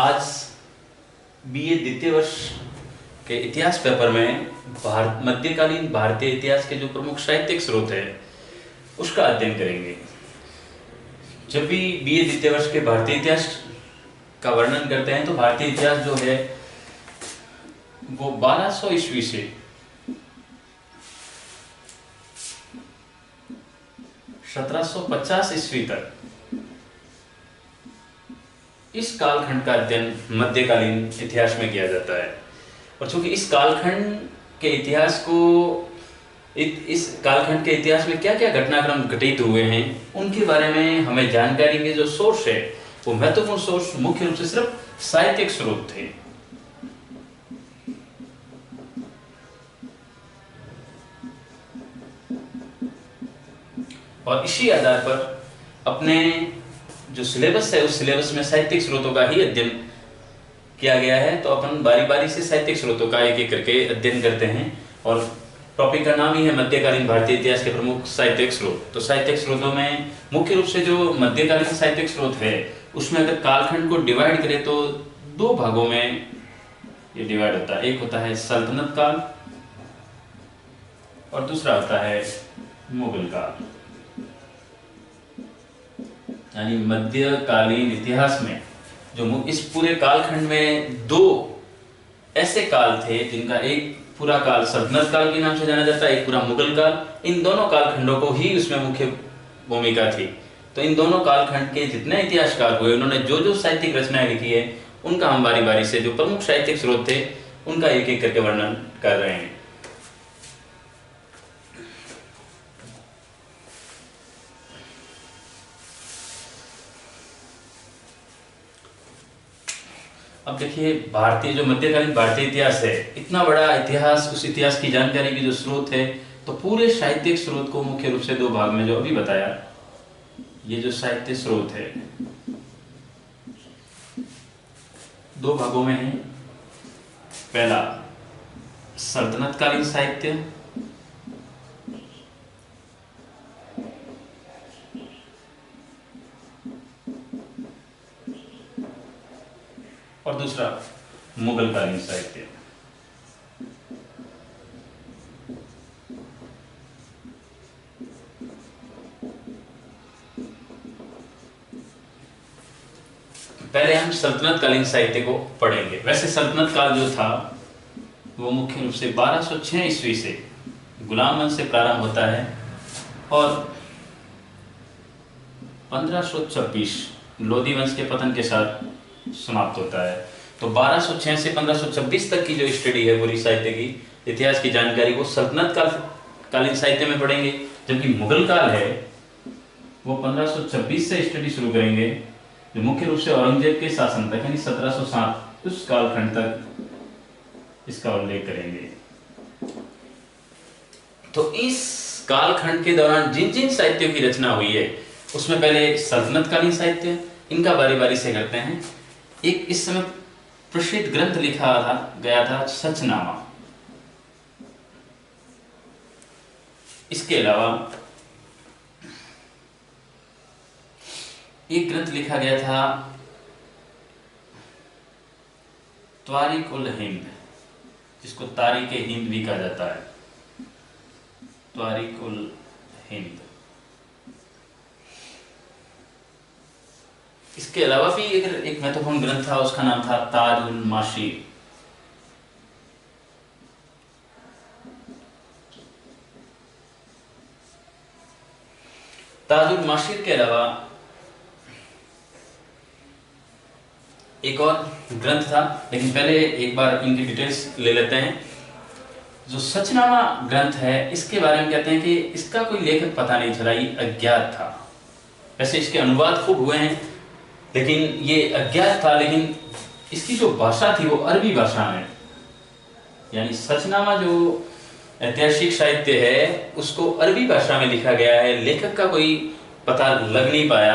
आज बीए द्वितीय वर्ष के इतिहास पेपर में मध्यकालीन भारतीय इतिहास के जो प्रमुख साहित्यिक स्रोत है उसका अध्ययन करेंगे। जब भी बीए द्वितीय वर्ष के भारतीय इतिहास का वर्णन करते हैं तो भारतीय इतिहास जो है वो 1200 ईस्वी से 1750 ईस्वी तक इस कालखंड का अध्ययन मध्यकालीन इतिहास में किया जाता है। और चूंकि इस कालखंड के इतिहास को इस कालखंड के इतिहास में क्या क्या घटनाक्रम घटित हुए हैं उनके बारे में हमें जानकारी के जो सोर्स है वो महत्वपूर्ण सोर्स मुख्य रूप से सिर्फ साहित्यिक स्रोत थे। और इसी आधार पर अपने जो सिलेबस है उस सिलेबस में साहित्यिक स्रोतों का ही अध्ययन किया गया है। तो अपन बारी बारी से साहित्यिक स्रोतों का एक एक करके अध्ययन करते हैं और टॉपिक का नाम ही है मध्यकालीन भारतीय इतिहास के प्रमुख साहित्यिक स्रोत। तो साहित्यिक स्रोतों में मुख्य रूप से जो मध्यकालीन साहित्यिक स्रोत है उसमें अगर कालखंड को डिवाइड करें तो दो भागों में ये डिवाइड होता है। एक होता है सल्तनत काल और दूसरा होता है मुगल काल। यानी मध्यकालीन इतिहास में जो इस पूरे कालखंड में दो ऐसे काल थे जिनका एक पूरा काल सल्तनत काल के नाम से जाना जाता है, एक पूरा मुगल काल। इन दोनों कालखंडों को ही उसमें मुख्य भूमिका थी। तो इन दोनों कालखंड के जितने इतिहासकार हुए उन्होंने जो जो साहित्यिक रचनाएं लिखी है उनका हम बारी बारी से जो प्रमुख साहित्यिक स्रोत थे उनका एक एक करके वर्णन कर रहे हैं। अब देखिए भारतीय जो मध्यकालीन भारतीय इतिहास है इतना बड़ा इतिहास, उस इतिहास की जानकारी की जो स्रोत है तो पूरे साहित्यिक स्रोत को मुख्य रूप से दो भाग में जो अभी बताया ये जो साहित्य स्रोत है दो भागों में है। पहला सल्तनत कालीन साहित्य और दूसरा मुगल कालीन साहित्य। पहले हम सल्तनत कालीन साहित्य को पढ़ेंगे। वैसे सल्तनत काल जो था वो मुख्य रूप से 1206 ईस्वी से गुलाम वंश से प्रारंभ होता है और 1526 लोधी वंश के पतन के साथ समाप्त होता है। तो 1206 से 1526 तक की जो स्टडी है पूरी साहित्य की इतिहास की जानकारी को सल्तनत कालीन साहित्य में पढ़ेंगे। जबकि मुगल काल है वो 1526 से स्टडी शुरू करेंगे जो मुख्य रूप से औरंगजेब के शासन तक यानी 1707 उस कालखंड तक इसका उल्लेख करेंगे। तो इस कालखंड के दौरान जिन जिन साहित्यों की रचना हुई है उसमें पहले सल्तनत कालीन साहित्य इनका बारी बारी से करते हैं। एक इस समय प्रसिद्ध ग्रंथ लिखा गया था सचनामा। इसके अलावा एक ग्रंथ लिखा गया था त्वारीख उल हिंद जिसको तारीख हिंद भी कहा जाता है। त्वारीख उल हिंद। इसके अलावा भी एक महत्वपूर्ण ग्रंथ था उसका नाम था ताजुल माशीर। ताजुल माशीर के अलावा एक और ग्रंथ था, लेकिन पहले एक बार इनकी डिटेल्स ले लेते हैं। जो सचनामा ग्रंथ है इसके बारे में कहते हैं कि इसका कोई लेखक पता नहीं चला, ये अज्ञात था। वैसे इसके अनुवाद खूब हुए हैं लेकिन ये अज्ञात था। लेकिन इसकी जो भाषा थी वो अरबी भाषा में, यानी सचनामा जो ऐतिहासिक साहित्य है उसको अरबी भाषा में लिखा गया है। लेखक का कोई पता लग नहीं पाया।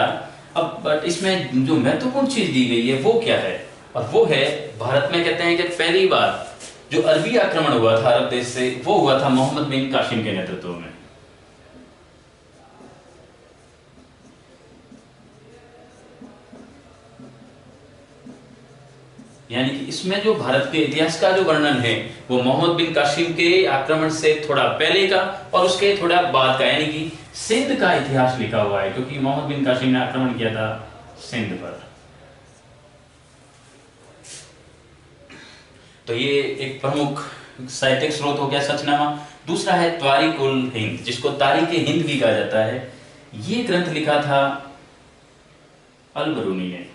अब बट इसमें जो महत्वपूर्ण चीज दी गई है वो क्या है, और वो है भारत में कहते हैं कि पहली बार जो अरबी आक्रमण हुआ था अरब देश से वो हुआ था मोहम्मद बिन कासिम के नेतृत्व में। यानी कि इसमें जो भारत के इतिहास का जो वर्णन है वो मोहम्मद बिन कासिम के आक्रमण से थोड़ा पहले का और उसके थोड़ा बाद का, यानी कि सिंध का इतिहास लिखा हुआ है, क्योंकि मोहम्मद बिन कासिम ने आक्रमण किया था सिंध पर। तो ये एक प्रमुख साहित्यिक स्रोत हो गया सचनामा। दूसरा है तारीख उल हिंद, जिसको तारीख हिंद भी कहा जाता है। ये ग्रंथ लिखा था अल-बरूनी ने।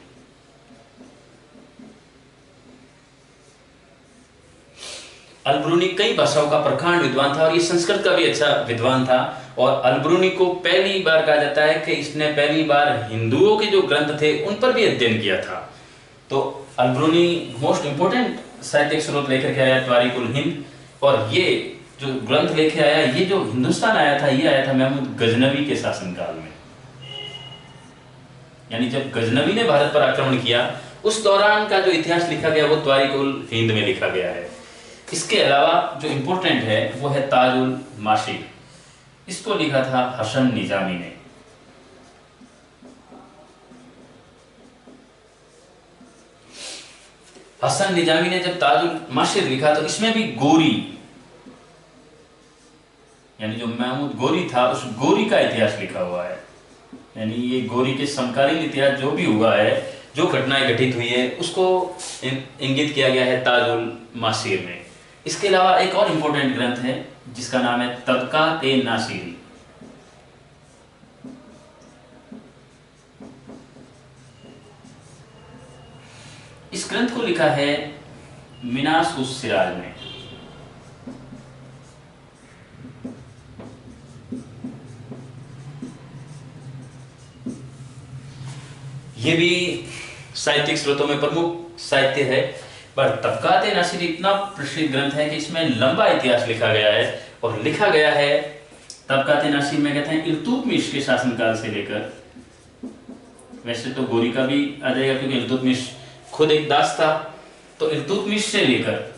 अल-बरूनी कई भाषाओं का प्रखांड विद्वान था और ये संस्कृत का भी अच्छा विद्वान था। और अल-बरूनी को पहली बार कहा जाता है कि इसने पहली बार हिंदुओं के जो ग्रंथ थे उन पर भी अध्ययन किया था। तो अल-बरूनी मोस्ट इंपोर्टेंट साहित्यिक स्रोत लेकर के आया तारीख उल हिंद, और ये जो ग्रंथ लेके आया, ये जो हिंदुस्तान आया था, ये आया था महमूद गजनवी के शासनकाल में। यानी जब गजनवी ने भारत पर आक्रमण किया उस दौरान का जो इतिहास लिखा गया वो तारीख उल हिंद में लिखा गया है। इसके अलावा जो इंपॉर्टेंट है वो है ताजुल माशिर। इसको लिखा था हसन निजामी ने। हसन निजामी ने जब ताजुल माशिर लिखा तो इसमें भी गोरी, यानी जो महमूद गोरी था उस गोरी का इतिहास लिखा हुआ है। यानी ये गोरी के समकालीन इतिहास जो भी हुआ है, जो घटनाएं घटित हुई है, उसको इंगित किया गया है ताजुल माशिर में। इसके अलावा एक और इंपॉर्टेंट ग्रंथ है जिसका नाम है तबकात-ए-नासिरी। इस ग्रंथ को लिखा है मिनास-उस-सिराज ने। ये भी साहित्यिक स्रोतों में प्रमुख साहित्य है, पर तबकात-ए-नासिरी इतना प्रसिद्ध ग्रंथ है कि इसमें लंबा इतिहास लिखा गया है। और लिखा गया है तबकात-ए-नासिरी में, कहते हैं इल्तुतमिश के शासनकाल से लेकर, वैसे तो गोरी का भी आ जाएगा क्योंकि इल्तुतमिश खुद एक दास था, तो इल्तुतमिश से लेकर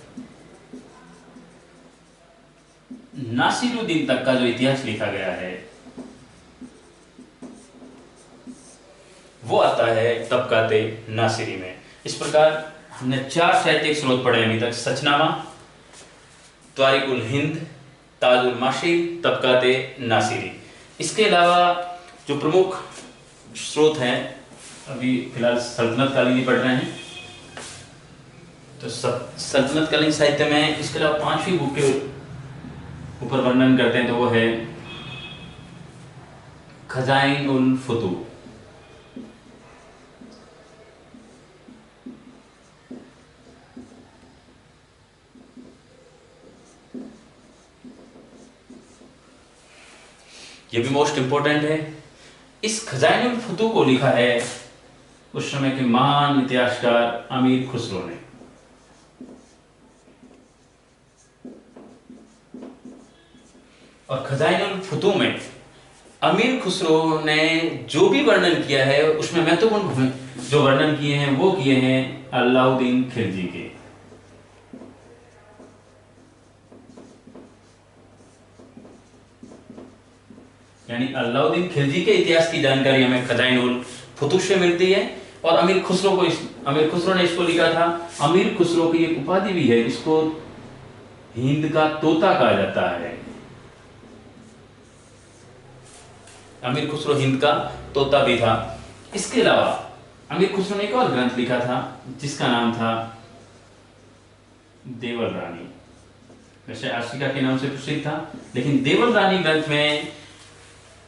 नासिरुद्दीन तक का जो इतिहास लिखा गया है वो आता है तबकात-ए-नासिरी में। इस प्रकार हमने 4 साहित्यिक स्रोत पढ़े अभी तक: सचनामा, तारीख उल हिंद, ताजुल माशिर, तबकात-ए-नासिरी। इसके अलावा जो प्रमुख स्रोत हैं, अभी फिलहाल सल्तनत कालीन ही पढ़ रहे हैं, तो सल्तनत कालीन साहित्य में इसके अलावा 5वीं बुक के ऊपर वर्णन करते हैं, तो वो है खजाइन उल फुतूह। ये भी मोस्ट इंपोर्टेंट है। इस खजाइनुल फुतूह को लिखा है उस समय के महान इतिहासकार अमीर खुसरो ने। और खजाइनुल फुतूह में अमीर खुसरो ने जो भी वर्णन किया है उसमें महत्वपूर्ण जो वर्णन किए हैं वो किए हैं अलाउद्दीन खिलजी के। यानी अलाउद्दीन खिलजी के इतिहास की जानकारी हमें खजाइनुल फुतूह से मिलती है। और अमीर खुसरो ने इसको लिखा था। अमीर खुसरो की एक उपाधि भी है, इसको हिंद का तोता कहा जाता है। अमीर खुसरो हिंद का तोता भी था। इसके अलावा अमीर खुसरो ने एक और ग्रंथ लिखा था जिसका नाम था देवल रानी। वैसे आशिका के नाम से प्रसिद्ध था, लेकिन देवल रानी ग्रंथ में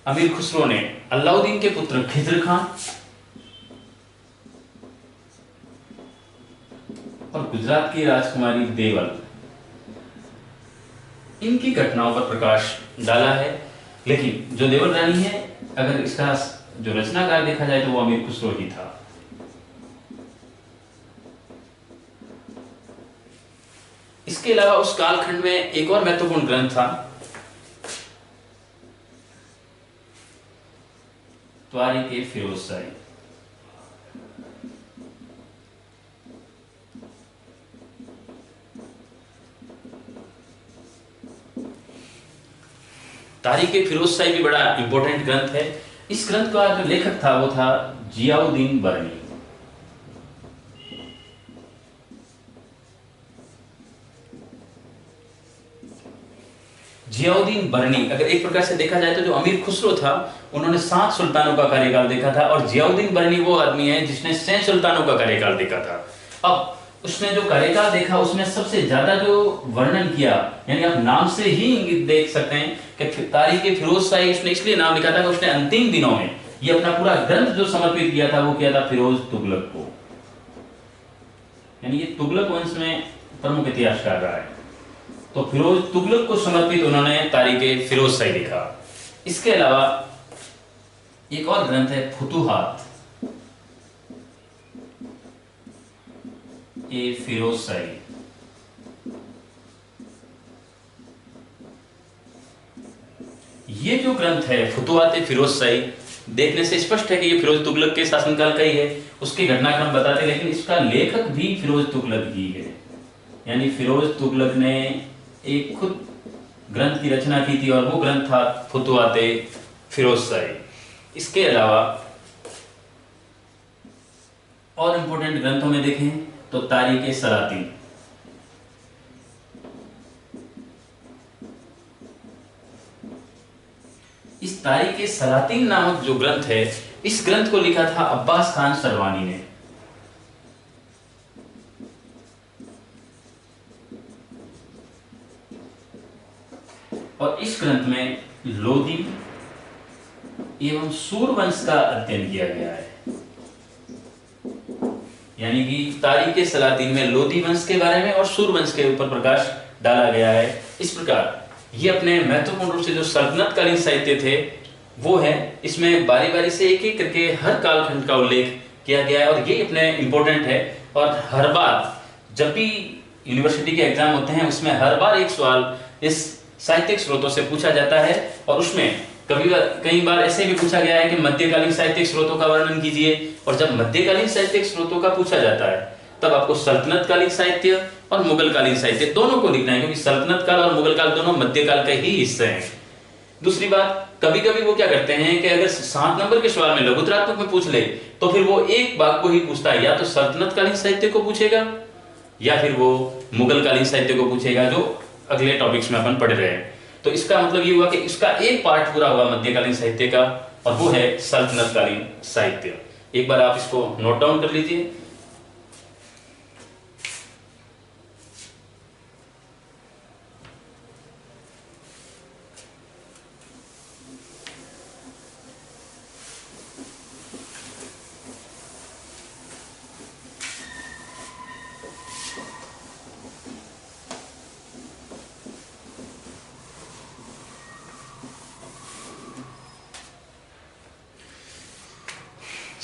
अमीर खुसरो ने अलाउद्दीन के पुत्र खिज्र खान और गुजरात की राजकुमारी देवल, इनकी घटनाओं पर प्रकाश डाला है। लेकिन जो देवल रानी है, अगर इसका जो रचनाकार देखा जाए तो वो अमीर खुसरो ही था। इसके अलावा उस कालखंड में एक और महत्वपूर्ण ग्रंथ था तारीख-ए-फिरोजशाही। तारीख-ए-फिरोजशाही भी बड़ा इंपॉर्टेंट ग्रंथ है। इस ग्रंथ का जो लेखक था वो था जियाउद्दीन बरनी। जियाउद्दीन बरनी, अगर एक प्रकार से देखा जाए तो जो अमीर खुसरो था उन्होंने 7 सुल्तानों का कार्यकाल देखा था, और जियाउद्दीन बरनी वो आदमी है जिसने 6 सुल्तानों का कार्यकाल देखा था। अब उसने जो कार्यकाल देखा उसमें सबसे ज्यादा जो वर्णन किया, यानी आप नाम से ही इंगित देख सकते हैं कि तारीख फिरोज शाही उसने इसलिए नाम लिखा था कि उसने अंतिम दिनों में ये अपना पूरा ग्रंथ जो समर्पित किया था वो किया था फिरोज तुगलक को, यानी ये तुगलक वंश में प्रमुख इतिहासकार रहा है, तो फिरोज तुगलक को समर्पित उन्होंने तारीख फिरोज शाही लिखा। इसके अलावा एक और ग्रंथ है फुतुहात ए फिरोज शाही। ये जो ग्रंथ है फुतुहात ए फिरोज शाही, देखने से स्पष्ट है कि ये फिरोज तुगलक के शासनकाल का ही है, उसके घटनाक्रम बताते हैं, लेकिन इसका लेखक भी फिरोज तुगलक ही है, यानी फिरोज तुगलक ने एक खुद ग्रंथ की रचना की थी और वो ग्रंथ था फुतुहात ए फिरोज शाही। इसके अलावा और इंपॉर्टेंट ग्रंथों में देखें तो तारीख सलातीन, इस तारीख सलातीन नामक जो ग्रंथ है, इस ग्रंथ को लिखा था अब्बास खान सरवानी ने। और इस ग्रंथ में लोदी एवं सूरवंश का अध्ययन किया गया है, यानी कि तारीख सलातीन में लोदी वंश के बारे में और सूरवंश के ऊपर प्रकाश डाला गया है। इस प्रकार ये अपने महत्वपूर्ण रूप से जो सल्तनतकालीन साहित्य थे वो है, इसमें बारी बारी से एक एक करके हर कालखंड का उल्लेख किया गया है, और ये अपने इंपॉर्टेंट है। और हर बार जब भी यूनिवर्सिटी के एग्जाम होते हैं उसमें हर बार एक सवाल इस साहित्यिक स्रोतों से पूछा जाता है, और उसमें कई बार ऐसे भी पूछा गया है कि मध्यकालीन साहित्यिक स्रोतों का वर्णन कीजिए, और जब मध्यकालीन साहित्यिक स्रोतों का पूछा जाता है तब आपको सल्तनतकालीन साहित्य और मुगलकालीन साहित्य दोनों को लिखना है, क्योंकि सल्तनत काल और मुगल काल दोनों मध्यकाल के ही हिस्से हैं। दूसरी बात, कभी कभी वो क्या करते हैं कि अगर 7 नंबर के सवाल में लघुत्रात्मक में पूछ ले तो फिर वो एक भाग को ही पूछता है, या तो सल्तनतकालीन साहित्य को पूछेगा या फिर वो मुगलकालीन साहित्य को पूछेगा, जो अगले टॉपिक्स में अपन पढ़ रहे हैं। तो इसका मतलब ये हुआ कि इसका एक पार्ट पूरा हुआ मध्यकालीन साहित्य का, और वो है सल्तनतकालीन साहित्य। एक बार आप इसको नोट डाउन कर लीजिए।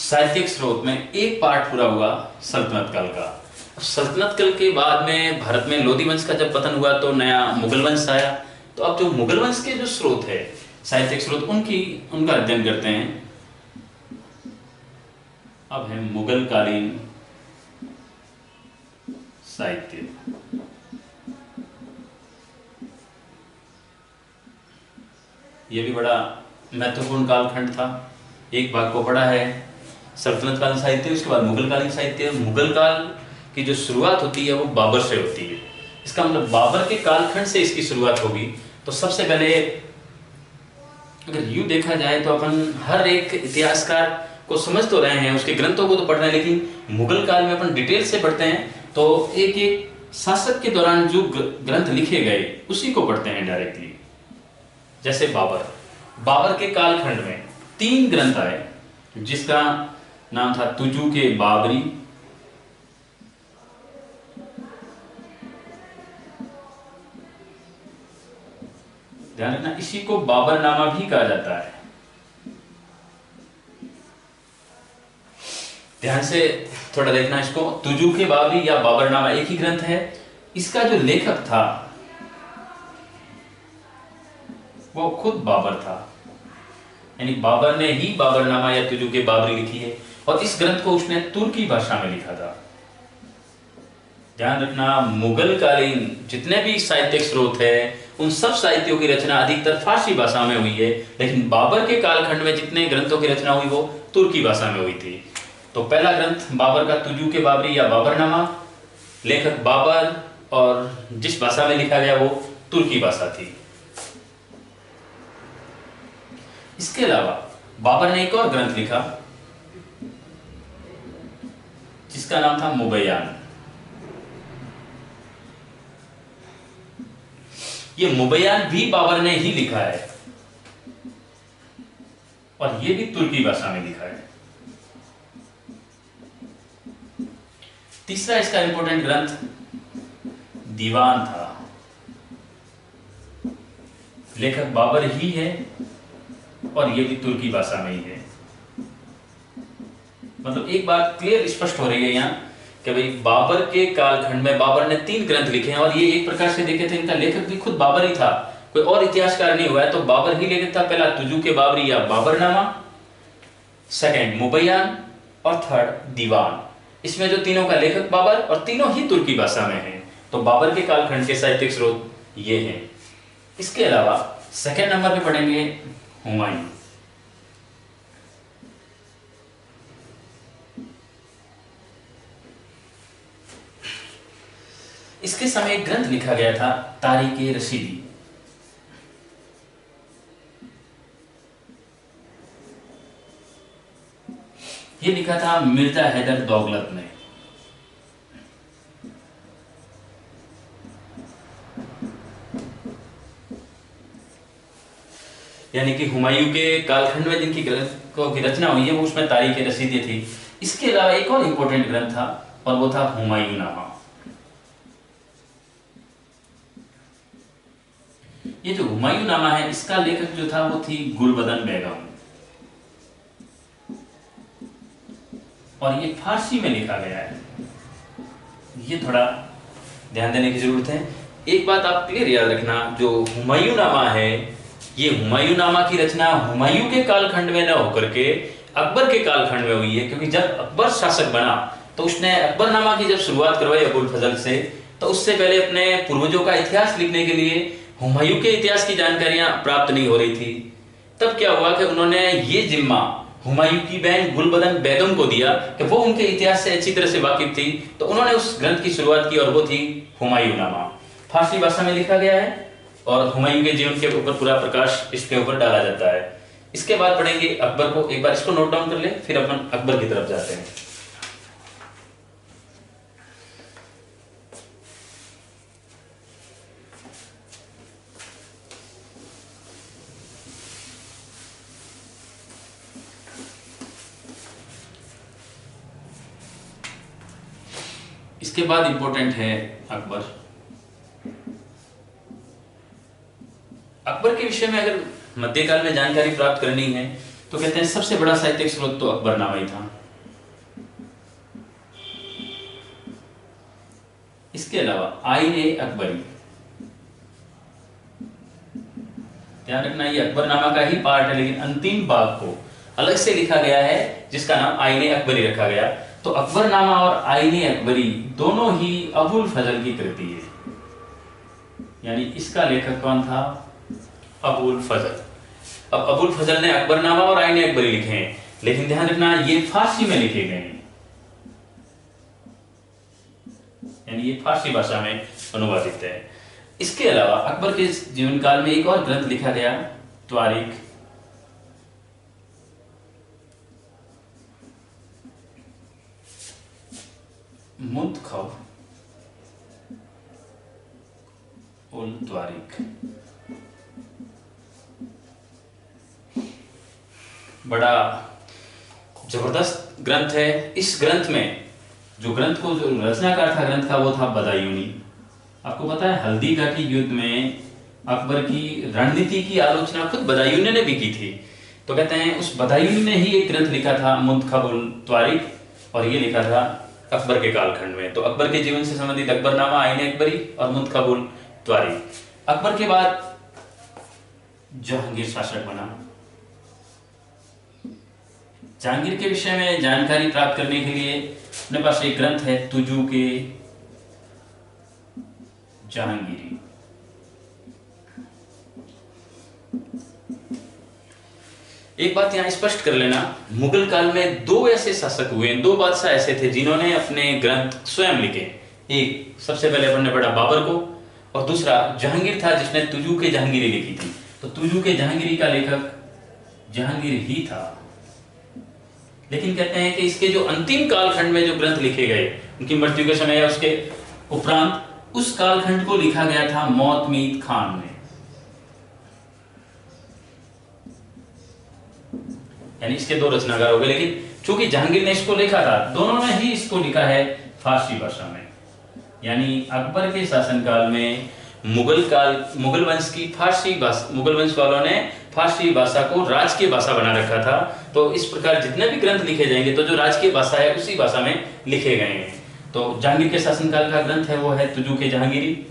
साहित्यिक स्रोत में एक पार्ट पूरा हुआ सल्तनत काल का। सल्तनत काल के बाद में भारत में लोदी वंश का जब पतन हुआ तो नया मुगल वंश आया। तो अब जो मुगल वंश के जो स्रोत है, साहित्यिक स्रोत, उनका अध्ययन करते हैं। अब है मुगल कालीन साहित्य। यह भी बड़ा महत्वपूर्ण कालखंड था। एक भाग को पढ़ा है सल्तनत कालीन साहित्य, उसके बाद मुगल कालीन साहित्य। मुगल काल की जो शुरुआत होती है वो बाबर से होती है। इसका मतलब बाबर के कालखंड से इसकी शुरुआत होगी। तो सबसे पहले अगर यूं देखा जाए तो अपन हर एक इतिहासकार को समझ तो रहे हैं, उसके ग्रंथों को तो पढ़ रहे हैं, लेकिन मुगल काल में अपन डिटेल से पढ़ते हैं तो एक एक शासक के दौरान जो ग्रंथ लिखे गए उसी को पढ़ते हैं डायरेक्टली। जैसे बाबर के कालखंड में 3 ग्रंथ आए जिसका नाम था तुजूक बाबरी, ध्यान रखना इसी को बाबरनामा भी कहा जाता है। ध्यान से थोड़ा देखना इसको, तुजूक बाबरी या बाबरनामा एक ही ग्रंथ है। इसका जो लेखक था वो खुद बाबर था, यानी बाबर ने ही बाबरनामा या तुजूक बाबरी लिखी है, और इस ग्रंथ को उसने तुर्की भाषा में लिखा था। ध्यान रखना, मुगल कालीन जितने भी साहित्यिक स्रोत है उन सब साहित्यों की रचना अधिकतर फारसी भाषा में हुई है, लेकिन बाबर के कालखंड में जितने ग्रंथों की रचना हुई वो तुर्की भाषा में हुई थी। तो पहला ग्रंथ बाबर का तुजूक बाबरी या बाबरनामा, लेखक बाबर, और जिस भाषा में लिखा गया वो तुर्की भाषा थी। इसके अलावा बाबर ने एक और ग्रंथ लिखा जिसका नाम था मुबैयान। ये मुबैयान भी बाबर ने ही लिखा है और ये भी तुर्की भाषा में लिखा है। तीसरा इसका इंपॉर्टेंट ग्रंथ दीवान था। लेखक बाबर ही है और ये भी तुर्की भाषा में ही है। मतलब एक बात क्लियर स्पष्ट हो रही है यहाँ कि भाई बाबर के कालखंड में बाबर ने 3 ग्रंथ लिखे हैं और ये एक प्रकार से देखे थे इनका लेखक भी खुद बाबर ही था, कोई और इतिहासकार नहीं हुआ है, तो बाबर ही लेखक था। पहला तुजूके बाबरी या बाबरनामा, सेकंड मुबैयान और थर्ड दीवान। इसमें जो तीनों का लेखक बाबर और तीनों ही तुर्की भाषा में हैं। तो बाबर के कालखंड के साहित्यिक स्रोत ये हैं। इसके अलावा सेकंड नंबर पे पढ़ेंगे हुमायूं। इसके समय एक ग्रंथ लिखा गया था तारीख रशीदी। ये लिखा था मिर्जा हैदर दौलत ने। यानी कि हुमायूं के कालखंड में जिनकी ग्रंथों की रचना हुई है वो उसमें तारीख रशीदी थी। इसके अलावा एक और इंपॉर्टेंट ग्रंथ था और वो था हुमायूंनामा। ये जो हुमायूंनामा है इसका लेखक जो था वो थी गुलबदन बेगम और ये फारसी में लिखा गया है। ये थोड़ा ध्यान देने की जरूरत है। एक बात आप क्लियर याद रखना, जो हुमायूंनामा है ये हुमायूंनामा की रचना हुमायूं के कालखंड में न होकर के अकबर के कालखंड में हुई है, क्योंकि जब अकबर शासक बना तो उसने अकबरनामा की जब शुरुआत करवाई अबुल फजल से, तो उससे पहले अपने पूर्वजों का इतिहास लिखने के लिए हुमायूं के इतिहास की जानकारियां प्राप्त नहीं हो रही थी। तब क्या हुआ कि उन्होंने ये जिम्मा हुमायूं की बहन गुलबदन बेगम को दिया कि वो उनके इतिहास से अच्छी तरह से वाकिफ थी, तो उन्होंने उस ग्रंथ की शुरुआत की और वो थी हुमायूंनामा। फारसी भाषा में लिखा गया है और हुमायूं के जीवन के ऊपर पूरा प्रकाश इसके ऊपर डाला जाता है। इसके बाद पढ़ेंगे अकबर को। एक बार इसको नोट डाउन कर ले, फिर अपन अकबर की तरफ जाते हैं। इसके बाद इंपॉर्टेंट है अकबर। अकबर के विषय में अगर मध्यकाल में जानकारी प्राप्त करनी है तो कहते हैं सबसे बड़ा साहित्यिक स्रोत तो अकबरनामा ही था। इसके अलावा आईने अकबरी, ध्यान रखना ये अकबरनामा का ही पार्ट है, लेकिन अंतिम भाग को अलग से लिखा गया है जिसका नाम आईने अकबरी रखा गया। तो अकबरनामा और आईने अकबरी दोनों ही अबुल फजल की कृति है, यानी इसका लेखक कौन था? अबुल फजल। अब अबुल फजल ने अकबरनामा और आईने अकबरी लिखे हैं, लेकिन ध्यान रखना ये फारसी में लिखे गए हैं, यानी ये फारसी भाषा में अनुवादित है। इसके अलावा अकबर के जीवन काल में एक और ग्रंथ लिखा गया, त्वारीख। मुंतखब उल त्वारीख, बड़ा जबरदस्त ग्रंथ है। इस ग्रंथ में जो रचनाकार था ग्रंथ का वो था बदायूनी। आपको पता है हल्दी घाटी युद्ध में अकबर की रणनीति की आलोचना खुद बदायूनी ने भी की थी। तो कहते हैं उस बदायूनी ने ही एक ग्रंथ लिखा था मुंतखब उल त्वारीख, और ये लिखा था अकबर के कालखंड में। तो अकबर के जीवन से संबंधित अकबरनामा, आईने अकबरी और मुंतखब उल त्वारीख। अकबर के बाद जहांगीर शासक बना। जहांगीर के विषय में जानकारी प्राप्त करने के लिए अपने पास एक ग्रंथ है, तुजूके जहांगीरी। एक बात यहां स्पष्ट कर लेना, मुगल काल में 2 ऐसे शासक हुए, 2 बादशाह ऐसे थे जिन्होंने अपने ग्रंथ स्वयं लिखे। एक सबसे पहले अपन ने पढ़ा बाबर को, और दूसरा जहांगीर था जिसने तुजूके जहांगीरी लिखी थी। तो तुजूके जहांगीरी का लेखक जहांगीर ही था। लेकिन कहते हैं कि इसके जो अंतिम कालखंड में जो ग्रंथ लिखे गए उनकी मृत्यु के समय या उसके उपरांत, उस कालखंड को लिखा गया था मोतमीद खान ने। यानी इसके दो रचनाकार हो गए, लेकिन चूंकि जहांगीर ने इसको लिखा था, दोनों ने ही इसको लिखा है फारसी भाषा में। यानी अकबर के शासनकाल में मुगल वंश की फारसी भाषा, मुगल वंश वालों ने फारसी भाषा को राजकीय भाषा बना रखा था। तो इस प्रकार जितने भी ग्रंथ लिखे जाएंगे तो जो राजकीय भाषा है उसी भाषा में लिखे गए हैं। तो जहांगीर के शासनकाल का ग्रंथ है वो है तुजुक जहांगीरी,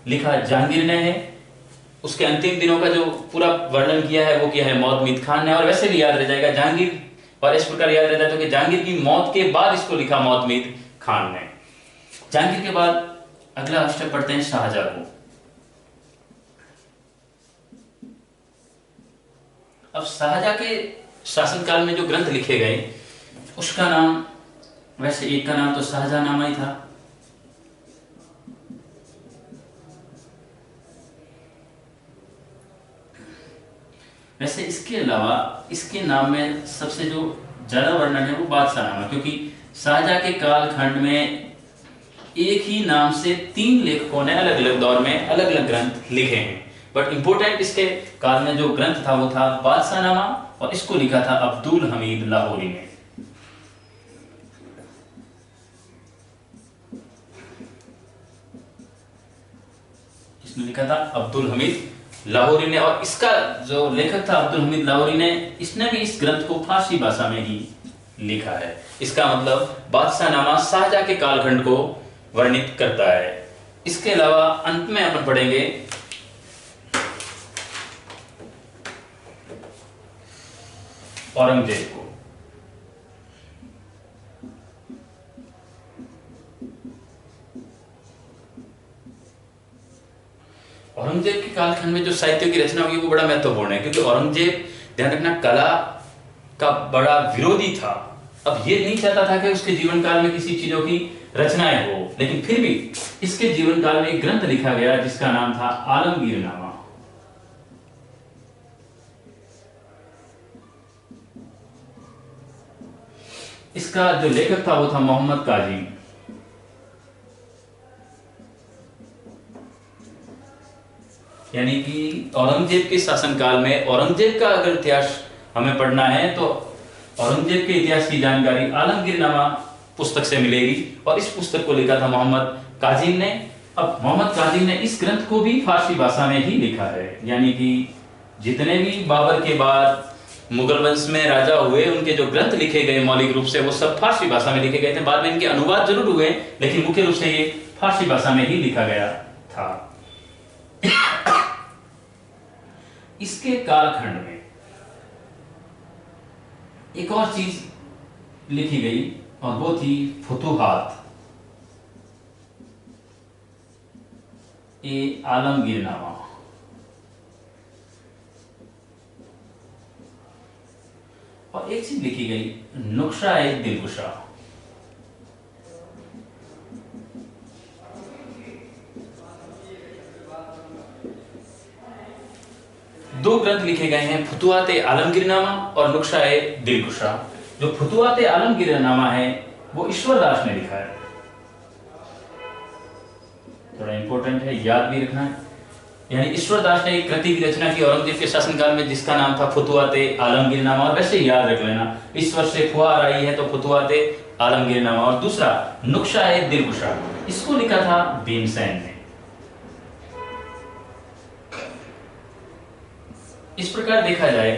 लिखा जहांगीर ने है। उसके अंतिम दिनों का जो पूरा वर्णन किया है वो किया है मोतमीद खान ने। और वैसे भी याद रह जाएगा जहांगीर, और इस प्रकार याद रह जाता है कि जहांगीर की मौत के बाद इसको लिखा मोतमीद खान ने। जहांगीर के बाद अगला स्टेप पढ़ते हैं शाहजहां को। अब शाहजहां के शासनकाल में जो ग्रंथ लिखे गए उसका नाम, वैसे एक का नाम तो शाहजहांनामा ही था, वैसे इसके अलावा इसके नाम में सबसे जो ज्यादा वर्णन है वो बादशाहनामा, क्योंकि शाहजहां के कालखंड में एक ही नाम से 3 लेखकों ने अलग अलग दौर में अलग अलग ग्रंथ लिखे हैं। बट इंपोर्टेंट इसके काल में जो ग्रंथ था वो था बादशाहनामा, और इसको लिखा था अब्दुल हमीद लाहौरी ने। इसने लिखा था अब्दुल हमीद लाहौरी ने, और इसका जो लेखक था अब्दुल हमीद लाहौरी ने, इसने भी इस ग्रंथ को फारसी भाषा में ही लिखा है। इसका मतलब बादशाहनामा शाहजहां के कालखंड को वर्णित करता है। इसके अलावा अंत में अपन पढ़ेंगे औरंगजेब को। औरंगजेब के कालखंड में जो साहित्य की रचना हुई वो बड़ा महत्वपूर्ण है, क्योंकि औरंगजेब, ध्यान रखना, कला का बड़ा विरोधी था। अब ये नहीं चाहता था कि उसके जीवन काल में किसी चीजों की रचनाएं हो, लेकिन फिर भी इसके जीवन काल में एक ग्रंथ लिखा गया जिसका नाम था आलमगीरनामा। इसका जो लेखक था वो था मोहम्मद काजिम। यानी कि औरंगजेब के शासनकाल में औरंगजेब का अगर इतिहास हमें पढ़ना है तो औरंगजेब के इतिहास की जानकारी आलमगीरनामा पुस्तक से मिलेगी, और इस पुस्तक को लिखा था मोहम्मद काजिम ने। अब मोहम्मद काजिम ने इस ग्रंथ को भी फारसी भाषा में ही लिखा है। यानी कि जितने भी बाबर के बाद मुगल वंश में राजा हुए उनके जो ग्रंथ लिखे गए मौलिक रूप से वो सब फारसी भाषा में लिखे गए थे। बाद में इनके अनुवाद जरूर हुए, लेकिन मुख्य रूप से ये फारसी भाषा में ही लिखा गया था। इसके कालखंड में एक और चीज लिखी गई और वो थी फुतूहात ए आलमगीरनामा। और एक चीज लिखी गई नुक्शा ए दिलकुशा। दो ग्रंथ लिखे गए हैं, फुतूहात ए आलमगीरनामा और नुक्शा ए दिलकुशा। जो फुतूहात ए आलमगीरनामा है वो ईश्वर दास ने लिखा है, थोड़ा इंपॉर्टेंट है, याद भी रखना है। यानी ईश्वर दास ने एक कृति की रचना की औरंगजेब के शासनकाल में जिसका नाम था फुतूहात ए आलमगीरनामा। और वैसे याद रख लेना, ईश्वर से फुहार आई है तो फुतूहात ए आलमगीरनामा। और दूसरा नुक्शा ए दिलकुशा, इसको लिखा था भीमसेन ने। इस प्रकार देखा जाए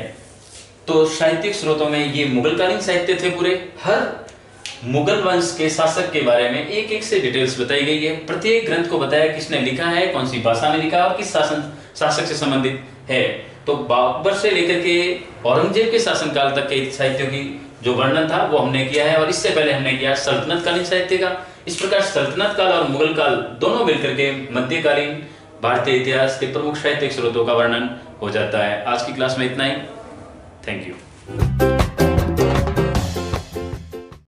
तो साहित्यिक स्रोतों में ये मुगलकालीन साहित्य थे पूरे। हर मुगल वंश के शासक के बारे में एक एक से डिटेल्स बताई गई है। प्रत्येक ग्रंथ को बताया किसने लिखा है, कौन सी भाषा में लिखा और किस शासक से संबंधित है। तो बाबर से लेकर के औरंगजेब के शासनकाल तक के साहित्य की जो वर्णन था वो हमने किया है, और इससे पहले हमने किया सल्तनत कालीन साहित्य का। इस प्रकार सल्तनत काल और मुगल काल दोनों मिलकर के मध्यकालीन भारतीय इतिहास के प्रमुख साहित्यिक स्रोतों का वर्णन हो जाता है। आज की क्लास में इतना ही। Thank you.